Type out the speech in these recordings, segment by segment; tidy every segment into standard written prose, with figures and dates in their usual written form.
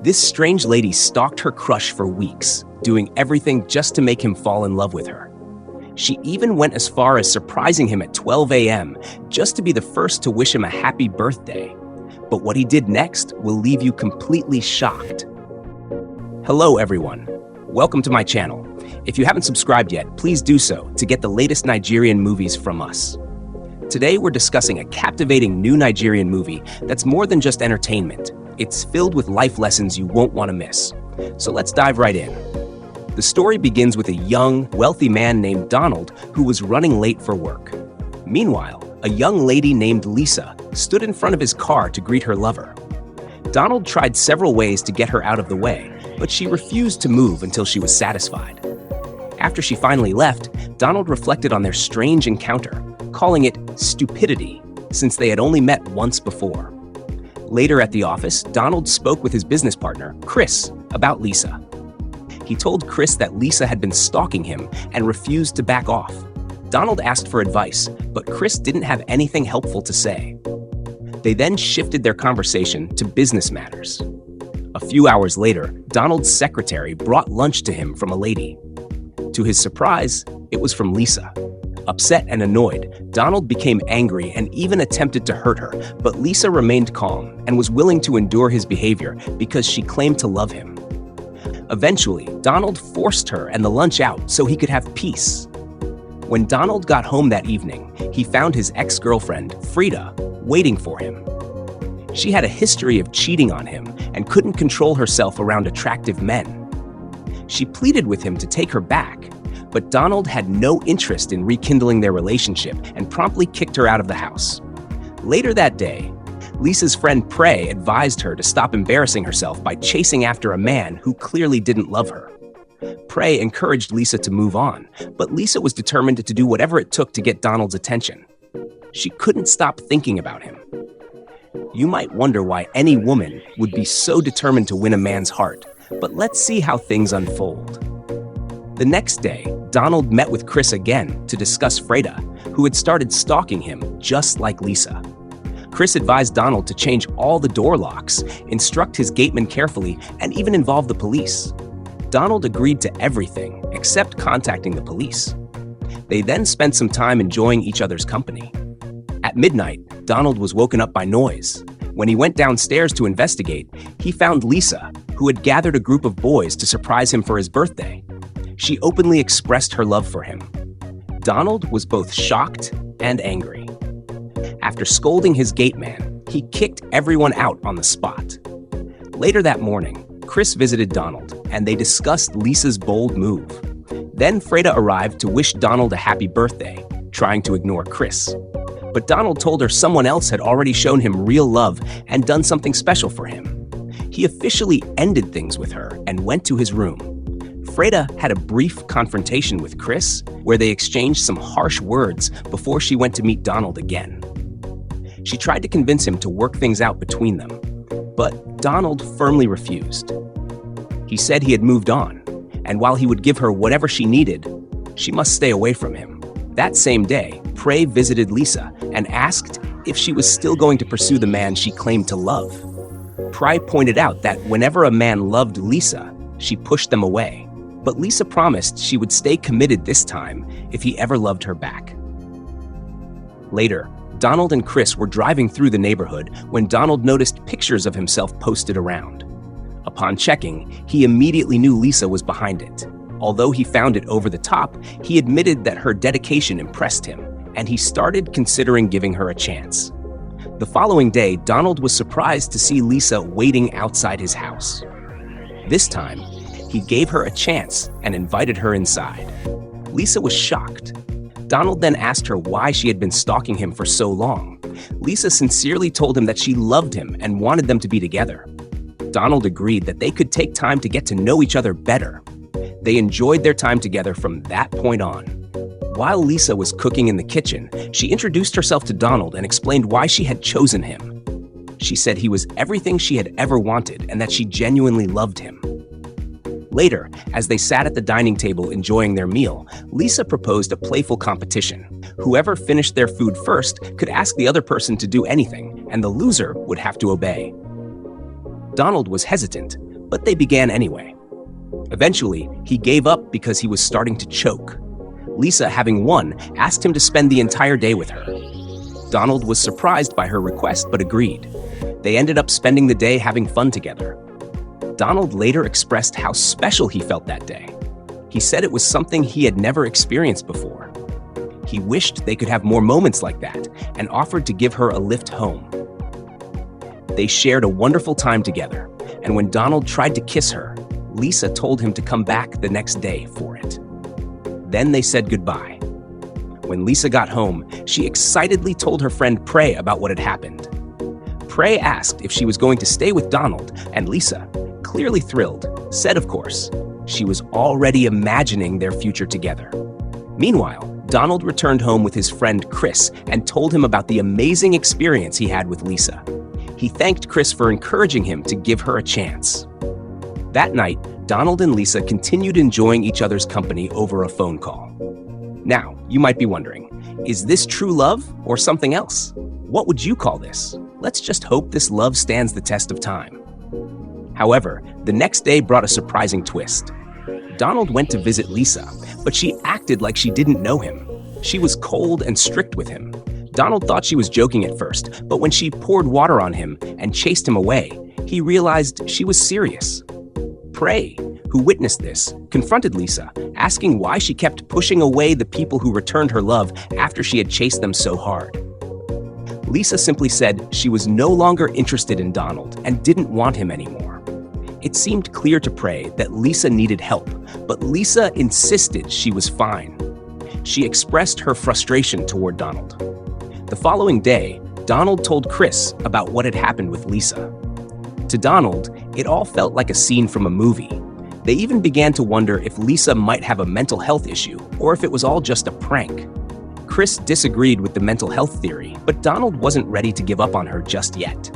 This strange lady stalked her crush for weeks, doing everything just to make him fall in love with her. She even went as far as surprising him at 12 a.m. just to be the first to wish him a happy birthday. But what he did next will leave you completely shocked. Hello everyone, welcome to my channel. If you haven't subscribed yet, please do so to get the latest Nigerian movies from us. Today we're discussing a captivating new Nigerian movie that's more than just entertainment. It's filled with life lessons you won't want to miss. So let's dive right in. The story begins with a young, wealthy man named Donald who was running late for work. Meanwhile, a young lady named Lisa stood in front of his car to greet her lover. Donald tried several ways to get her out of the way, but she refused to move until she was satisfied. After she finally left, Donald reflected on their strange encounter, calling it stupidity, since they had only met once before. Later at the office, Donald spoke with his business partner, Chris, about Lisa. He told Chris that Lisa had been stalking him and refused to back off. Donald asked for advice, but Chris didn't have anything helpful to say. They then shifted their conversation to business matters. A few hours later, Donald's secretary brought lunch to him from a lady. To his surprise, it was from Lisa. Upset and annoyed, Donald became angry and even attempted to hurt her, but Lisa remained calm and was willing to endure his behavior because she claimed to love him. Eventually, Donald forced her and the lunch out so he could have peace. When Donald got home that evening, he found his ex-girlfriend, Frida, waiting for him. She had a history of cheating on him and couldn't control herself around attractive men. She pleaded with him to take her back, but Donald had no interest in rekindling their relationship and promptly kicked her out of the house. Later that day, Lisa's friend Prey advised her to stop embarrassing herself by chasing after a man who clearly didn't love her. Prey encouraged Lisa to move on, but Lisa was determined to do whatever it took to get Donald's attention. She couldn't stop thinking about him. You might wonder why any woman would be so determined to win a man's heart, but let's see how things unfold. The next day, Donald met with Chris again to discuss Frida, who had started stalking him just like Lisa. Chris advised Donald to change all the door locks, instruct his gateman carefully, and even involve the police. Donald agreed to everything except contacting the police. They then spent some time enjoying each other's company. At midnight, Donald was woken up by noise. When he went downstairs to investigate, he found Lisa, who had gathered a group of boys to surprise him for his birthday. She openly expressed her love for him. Donald was both shocked and angry. After scolding his gateman, he kicked everyone out on the spot. Later that morning, Chris visited Donald, and they discussed Lisa's bold move. Then Frida arrived to wish Donald a happy birthday, trying to ignore Chris. But Donald told her someone else had already shown him real love and done something special for him. He officially ended things with her and went to his room. Frida had a brief confrontation with Chris, where they exchanged some harsh words before she went to meet Donald again. She tried to convince him to work things out between them, but Donald firmly refused. He said he had moved on, and while he would give her whatever she needed, she must stay away from him. That same day, Prey visited Lisa and asked if she was still going to pursue the man she claimed to love. Prey pointed out that whenever a man loved Lisa, she pushed them away. But Lisa promised she would stay committed this time if he ever loved her back. Later, Donald and Chris were driving through the neighborhood when Donald noticed pictures of himself posted around. Upon checking, he immediately knew Lisa was behind it. Although he found it over the top, he admitted that her dedication impressed him, and he started considering giving her a chance. The following day, Donald was surprised to see Lisa waiting outside his house. This time, he gave her a chance and invited her inside. Lisa was shocked. Donald then asked her why she had been stalking him for so long. Lisa sincerely told him that she loved him and wanted them to be together. Donald agreed that they could take time to get to know each other better. They enjoyed their time together from that point on. While Lisa was cooking in the kitchen, she introduced herself to Donald and explained why she had chosen him. She said he was everything she had ever wanted and that she genuinely loved him. Later, as they sat at the dining table enjoying their meal, Lisa proposed a playful competition. Whoever finished their food first could ask the other person to do anything, and the loser would have to obey. Donald was hesitant, but they began anyway. Eventually, he gave up because he was starting to choke. Lisa, having won, asked him to spend the entire day with her. Donald was surprised by her request but agreed. They ended up spending the day having fun together. Donald later expressed how special he felt that day. He said it was something he had never experienced before. He wished they could have more moments like that and offered to give her a lift home. They shared a wonderful time together, and when Donald tried to kiss her, Lisa told him to come back the next day for it. Then they said goodbye. When Lisa got home, she excitedly told her friend Prey about what had happened. Prey asked if she was going to stay with Donald, and Lisa, clearly thrilled, said of course. She was already imagining their future together. Meanwhile, Donald returned home with his friend Chris and told him about the amazing experience he had with Lisa. He thanked Chris for encouraging him to give her a chance. That night, Donald and Lisa continued enjoying each other's company over a phone call. Now, you might be wondering, is this true love or something else? What would you call this? Let's just hope this love stands the test of time. However, the next day brought a surprising twist. Donald went to visit Lisa, but she acted like she didn't know him. She was cold and strict with him. Donald thought she was joking at first, but when she poured water on him and chased him away, he realized she was serious. Prey, who witnessed this, confronted Lisa, asking why she kept pushing away the people who returned her love after she had chased them so hard. Lisa simply said she was no longer interested in Donald and didn't want him anymore. It seemed clear to Prey that Lisa needed help, but Lisa insisted she was fine. She expressed her frustration toward Donald. The following day, Donald told Chris about what had happened with Lisa. To Donald, it all felt like a scene from a movie. They even began to wonder if Lisa might have a mental health issue or if it was all just a prank. Chris disagreed with the mental health theory, but Donald wasn't ready to give up on her just yet.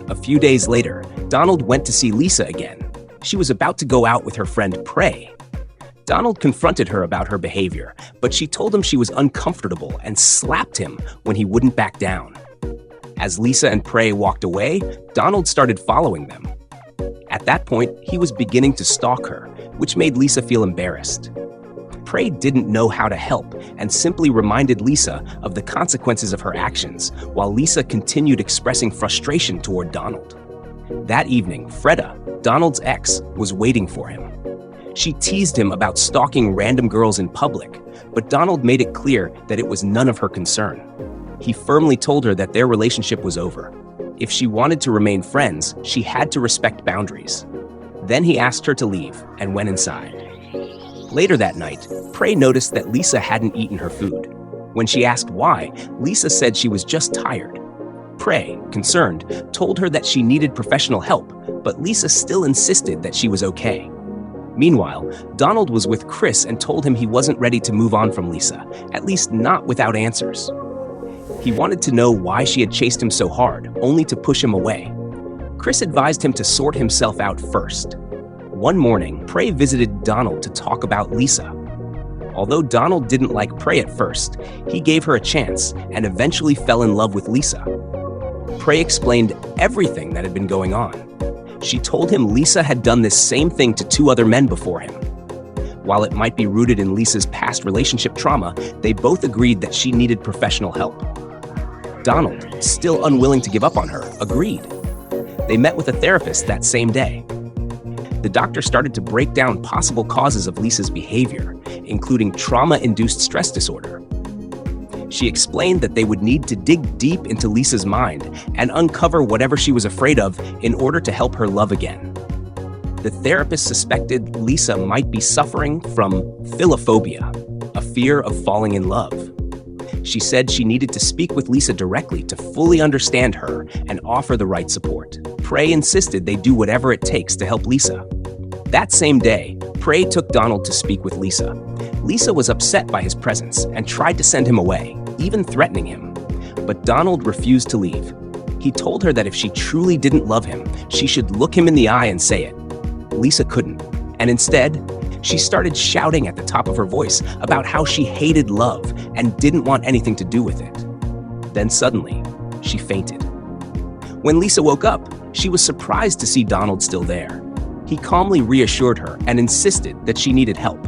A few days later, Donald went to see Lisa again. She was about to go out with her friend Prey. Donald confronted her about her behavior, but she told him she was uncomfortable and slapped him when he wouldn't back down. As Lisa and Prey walked away, Donald started following them. At that point, he was beginning to stalk her, which made Lisa feel embarrassed. Prey didn't know how to help and simply reminded Lisa of the consequences of her actions, while Lisa continued expressing frustration toward Donald. That evening, Freda, Donald's ex, was waiting for him. She teased him about stalking random girls in public, but Donald made it clear that it was none of her concern. He firmly told her that their relationship was over. If she wanted to remain friends, she had to respect boundaries. Then he asked her to leave and went inside. Later that night, Prey noticed that Lisa hadn't eaten her food. When she asked why, Lisa said she was just tired. Prey, concerned, told her that she needed professional help, but Lisa still insisted that she was okay. Meanwhile, Donald was with Chris and told him he wasn't ready to move on from Lisa, at least not without answers. He wanted to know why she had chased him so hard, only to push him away. Chris advised him to sort himself out first. One morning, Prey visited Donald to talk about Lisa. Although Donald didn't like Prey at first, he gave her a chance and eventually fell in love with Lisa. Prey explained everything that had been going on. She told him Lisa had done this same thing to 2 other men before him. While it might be rooted in Lisa's past relationship trauma, they both agreed that she needed professional help. Donald, still unwilling to give up on her, agreed. They met with a therapist that same day. The doctor started to break down possible causes of Lisa's behavior, including trauma-induced stress disorder. She explained that they would need to dig deep into Lisa's mind and uncover whatever she was afraid of in order to help her love again. The therapist suspected Lisa might be suffering from philophobia, a fear of falling in love. She said she needed to speak with Lisa directly to fully understand her and offer the right support. Prey insisted they do whatever it takes to help Lisa. That same day, Prey took Donald to speak with Lisa. Lisa was upset by his presence and tried to send him away, even threatening him. But Donald refused to leave. He told her that if she truly didn't love him, she should look him in the eye and say it. Lisa couldn't, and instead, she started shouting at the top of her voice about how she hated love and didn't want anything to do with it. Then suddenly, she fainted. When Lisa woke up, she was surprised to see Donald still there. He calmly reassured her and insisted that she needed help.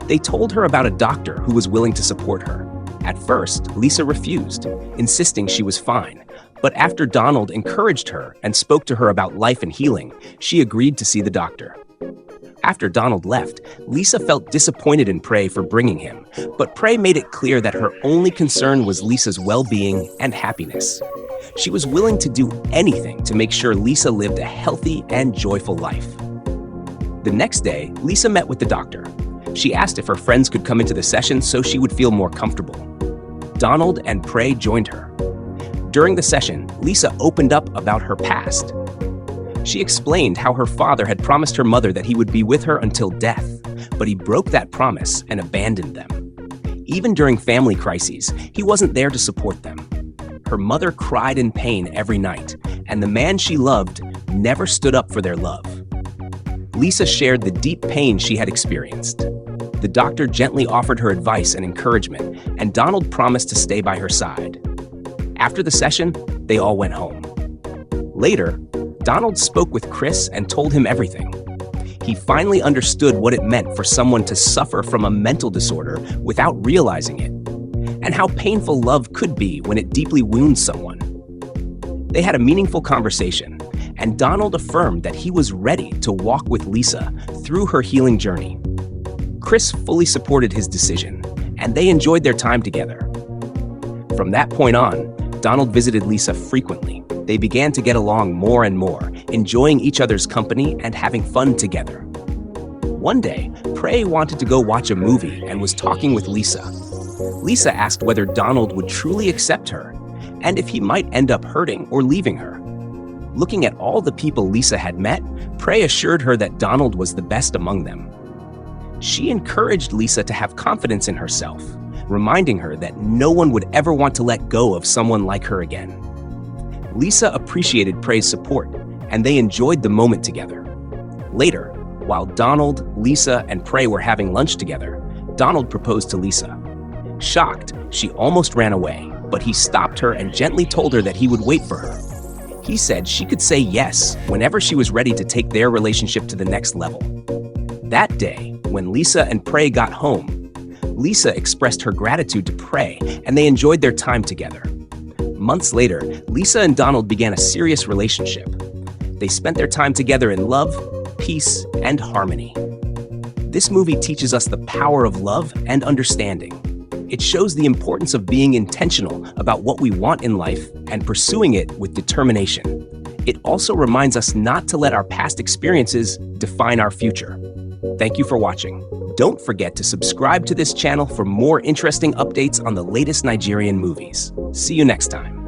They told her about a doctor who was willing to support her. At first, Lisa refused, insisting she was fine. But after Donald encouraged her and spoke to her about life and healing, she agreed to see the doctor. After Donald left, Lisa felt disappointed in Prey for bringing him, but Prey made it clear that her only concern was Lisa's well-being and happiness. She was willing to do anything to make sure Lisa lived a healthy and joyful life. The next day, Lisa met with the doctor. She asked if her friends could come into the session so she would feel more comfortable. Donald and Prey joined her. During the session, Lisa opened up about her past. She explained how her father had promised her mother that he would be with her until death, but he broke that promise and abandoned them. Even during family crises, he wasn't there to support them. Her mother cried in pain every night, and the man she loved never stood up for their love. Lisa shared the deep pain she had experienced. The doctor gently offered her advice and encouragement, and Donald promised to stay by her side. After the session, they all went home. Later, Donald spoke with Chris and told him everything. He finally understood what it meant for someone to suffer from a mental disorder without realizing it, and how painful love could be when it deeply wounds someone. They had a meaningful conversation, and Donald affirmed that he was ready to walk with Lisa through her healing journey. Chris fully supported his decision, and they enjoyed their time together. From that point on, Donald visited Lisa frequently. They began to get along more and more, enjoying each other's company and having fun together. One day, Prey wanted to go watch a movie and was talking with Lisa. Lisa asked whether Donald would truly accept her, and if he might end up hurting or leaving her. Looking at all the people Lisa had met, Prey assured her that Donald was the best among them. She encouraged Lisa to have confidence in herself, reminding her that no one would ever want to let go of someone like her again. Lisa appreciated Prey's support, and they enjoyed the moment together. Later, while Donald, Lisa, and Prey were having lunch together, Donald proposed to Lisa. Shocked, she almost ran away, but he stopped her and gently told her that he would wait for her. He said she could say yes whenever she was ready to take their relationship to the next level. That day, when Lisa and Prey got home, Lisa expressed her gratitude to Prey, and they enjoyed their time together. Months later, Lisa and Donald began a serious relationship. They spent their time together in love, peace, and harmony. This movie teaches us the power of love and understanding. It shows the importance of being intentional about what we want in life and pursuing it with determination. It also reminds us not to let our past experiences define our future. Thank you for watching. Don't forget to subscribe to this channel for more interesting updates on the latest Nigerian movies. See you next time.